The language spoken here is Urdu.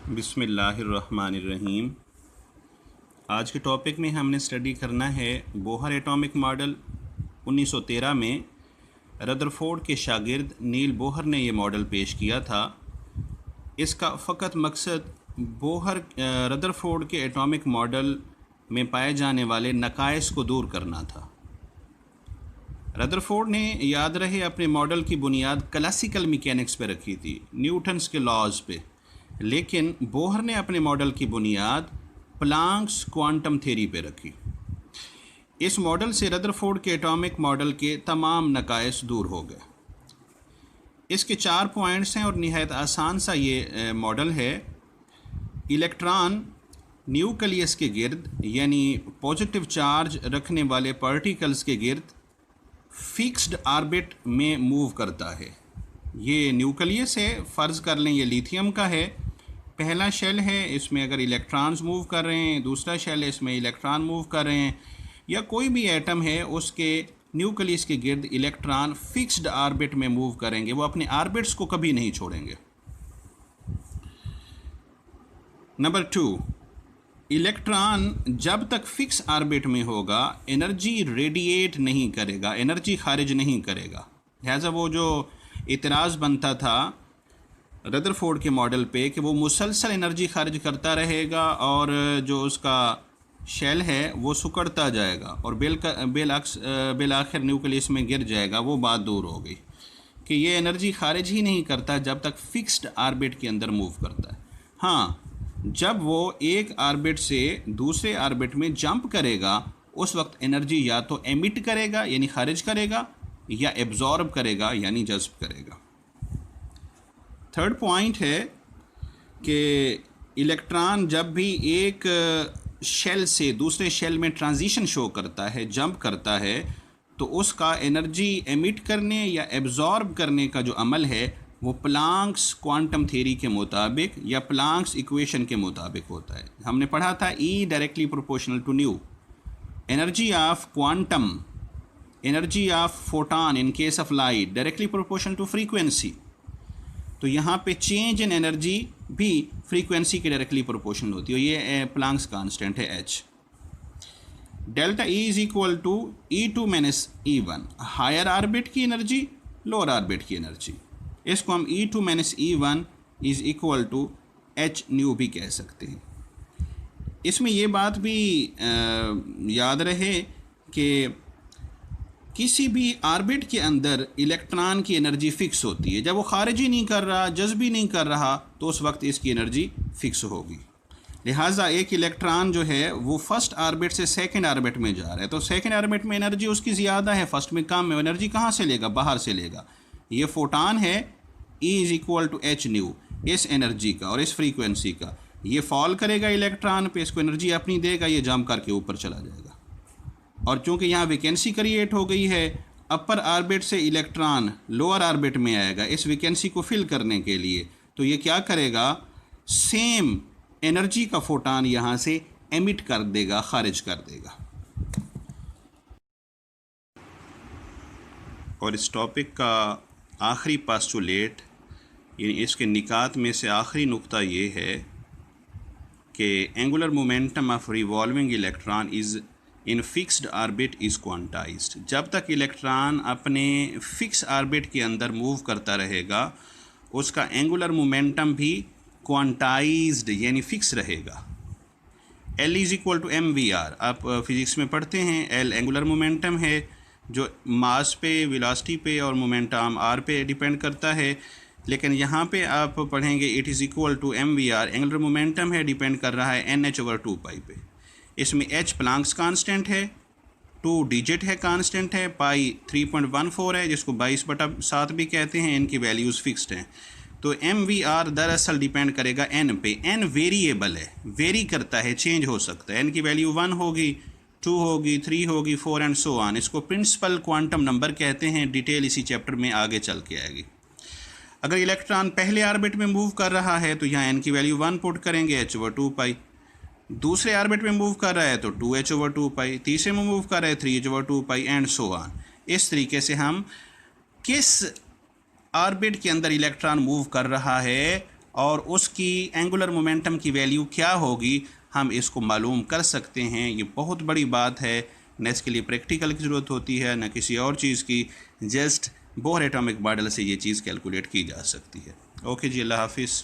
بسم اللہ الرحمن الرحیم۔ آج کے ٹاپک میں ہم نے اسٹڈی کرنا ہے بوہر ایٹامک ماڈل 1913 میں ردرفورڈ کے شاگرد نیل بوہر نے یہ ماڈل پیش کیا تھا۔ اس کا فقط مقصد ردرفورڈ کے ایٹامک ماڈل میں پائے جانے والے نقائص کو دور کرنا تھا۔ ردرفورڈ نے یاد رہے اپنے ماڈل کی بنیاد کلاسیکل میکینکس پہ رکھی تھی، نیوٹنس کے لاز پہ، لیکن بوہر نے اپنے ماڈل کی بنیاد پلانکس کوانٹم تھیوری پہ رکھی۔ اس ماڈل سے ردرفورڈ کے ایٹامک ماڈل کے تمام نقائص دور ہو گئے۔ اس کے 4 پوائنٹس ہیں اور نہایت آسان سا یہ ماڈل ہے۔ الیکٹران نیوکلیس کے گرد یعنی پازیٹیو چارج رکھنے والے پارٹیکلز کے گرد فکسڈ آربٹ میں موو کرتا ہے۔ یہ نیوکلیس ہے، فرض کر لیں یہ لیتھیم کا ہے۔ پہلا شیل ہے، اس میں اگر الیکٹرانز موو کر رہے ہیں، دوسرا شیل ہے، اس میں الیکٹران موو کر رہے ہیں، یا کوئی بھی ایٹم ہے اس کے نیوکلیس کے گرد الیکٹران فکسڈ آربٹ میں موو کریں گے، وہ اپنے آربٹس کو کبھی نہیں چھوڑیں گے۔ نمبر 2، الیکٹران جب تک فکس آربٹ میں ہوگا انرجی ریڈیٹ نہیں کرے گا، انرجی خارج نہیں کرے گا۔ لہٰذا وہ جو اعتراض بنتا تھا ردرفورڈ کے ماڈل پہ کہ وہ مسلسل انرجی خارج کرتا رہے گا اور جو اس کا شیل ہے وہ سکڑتا جائے گا اور بالآخر نیوکلیس میں گر جائے گا، وہ بات دور ہو گئی کہ یہ انرجی خارج ہی نہیں کرتا جب تک فکسڈ آربٹ کے اندر موو کرتا ہے۔ ہاں، جب وہ ایک آربٹ سے دوسرے آربٹ میں جمپ کرے گا اس وقت انرجی یا تو ایمٹ کرے گا یعنی خارج کرے گا، یا ایبزارب کرے گا یعنی جذب کرے گا۔ 3rd پوائنٹ ہے کہ الیکٹران جب بھی ایک شیل سے دوسرے شیل میں ٹرانزیشن شو کرتا ہے، جمپ کرتا ہے، تو اس کا انرجی ایمٹ کرنے یا ایبزارب کرنے کا جو عمل ہے وہ پلانکس کوانٹم تھیوری کے مطابق یا پلانکس ایکویشن کے مطابق ہوتا ہے۔ ہم نے پڑھا تھا E directly proportional to nu, energy of quantum, energy of photon in case of light directly proportional to frequency. تو یہاں پہ چینج ان انرجی بھی فریکوینسی کے ڈائریکٹلی پروپورشنل ہوتی ہے، یہ پلانکس کانسٹنٹ ہے H۔ Delta E is equal to E2 minus E1، higher orbit کی انرجی لوور آربٹ کی انرجی، اس کو ہم E2 minus E1 is equal to H nu بھی کہہ سکتے ہیں۔ اس میں یہ بات بھی یاد رہے کہ کسی بھی آربٹ کے اندر الیکٹران کی انرجی فکس ہوتی ہے، جب وہ خارج ہی نہیں کر رہا، جذب ہی نہیں کر رہا، تو اس وقت اس کی انرجی فکس ہوگی۔ لہٰذا ایک الیکٹران جو ہے وہ فرسٹ آربٹ سے سیکنڈ آربٹ میں جا رہا ہے، تو سیکنڈ آربٹ میں انرجی اس کی زیادہ ہے، فرسٹ میں کم ہے، انرجی کہاں سے لے گا؟ باہر سے لے گا۔ یہ فوٹان ہے E is equal to H nu, اس انرجی کا اور اس فریکوینسی کا۔ یہ فال کرے گا الیکٹران پہ، اس کو انرجی اپنی دے گا، یہ جمپ کر کے اوپر چلا جائے گا۔ اور چونکہ یہاں ویکینسی کریٹ ہو گئی ہے، اپر آربٹ سے الیکٹران لوور آربٹ میں آئے گا اس ویکینسی کو فل کرنے کے لیے، تو یہ کیا کرے گا؟ سیم انرجی کا فوٹان یہاں سے ایمٹ کر دے گا، خارج کر دے گا۔ اور اس ٹاپک کا آخری پاسٹولیٹ یعنی اس کے نکات میں سے آخری نقطہ یہ ہے کہ Angular momentum of revolving electron is in fixed orbit is quantised. جب تک الیکٹران اپنے فکس آربٹ کے اندر موو کرتا رہے گا اس کا اینگولر مومنٹم بھی کوانٹائزڈ یعنی فکس رہے گا۔ L is equal to mvr، آپ فزکس میں پڑھتے ہیں L اینگولر مومنٹم ہے جو ماس پہ، ویلاسٹی پہ اور مومنٹم r پہ ڈیپینڈ کرتا ہے، لیکن یہاں پہ آپ پڑھیں گے it is equal to mvr، angular momentum ہے، ڈیپینڈ کر رہا ہے nh/2π پہ۔ اس میں H پلانکس کانسٹنٹ ہے، 2 ڈیجٹ ہے، کانسٹنٹ ہے، پائی 3.14 ہے جس کو 22/7 بھی کہتے ہیں، ان کی ویلیوز فکسڈ ہیں۔ تو mvr دراصل ڈیپینڈ کرے گا n پہ، n ویریبل ہے، ویری کرتا ہے، چینج ہو سکتا ہے، n کی ویلیو 1 ہوگی، 2 ہوگی، 3 ہوگی، 4 اینڈ سو آن۔ اس کو پرنسپل کوانٹم نمبر کہتے ہیں، ڈیٹیل اسی چیپٹر میں آگے چل کے آئے گی۔ اگر الیکٹران پہلے آربٹ میں موو کر رہا ہے تو یہاں n کی ویلیو 1 پٹ کریں گے، h/2π۔ دوسرے آربٹ میں موو کر رہا ہے تو 2h/2π، تیسرے میں موو کر رہا ہے 3h/2π اینڈ سو آن۔ اس طریقے سے ہم کس آربٹ کے اندر الیکٹران موو کر رہا ہے اور اس کی اینگولر مومنٹم کی ویلیو کیا ہوگی ہم اس کو معلوم کر سکتے ہیں. یہ بہت بڑی بات ہے، نہ اس کے لیے پریکٹیکل کی ضرورت ہوتی ہے نہ کسی اور چیز کی، جسٹ بوہر ایٹامک ماڈل سے یہ چیز کیلکولیٹ کی جا سکتی ہے. اوکے جی، اللہ حافظ.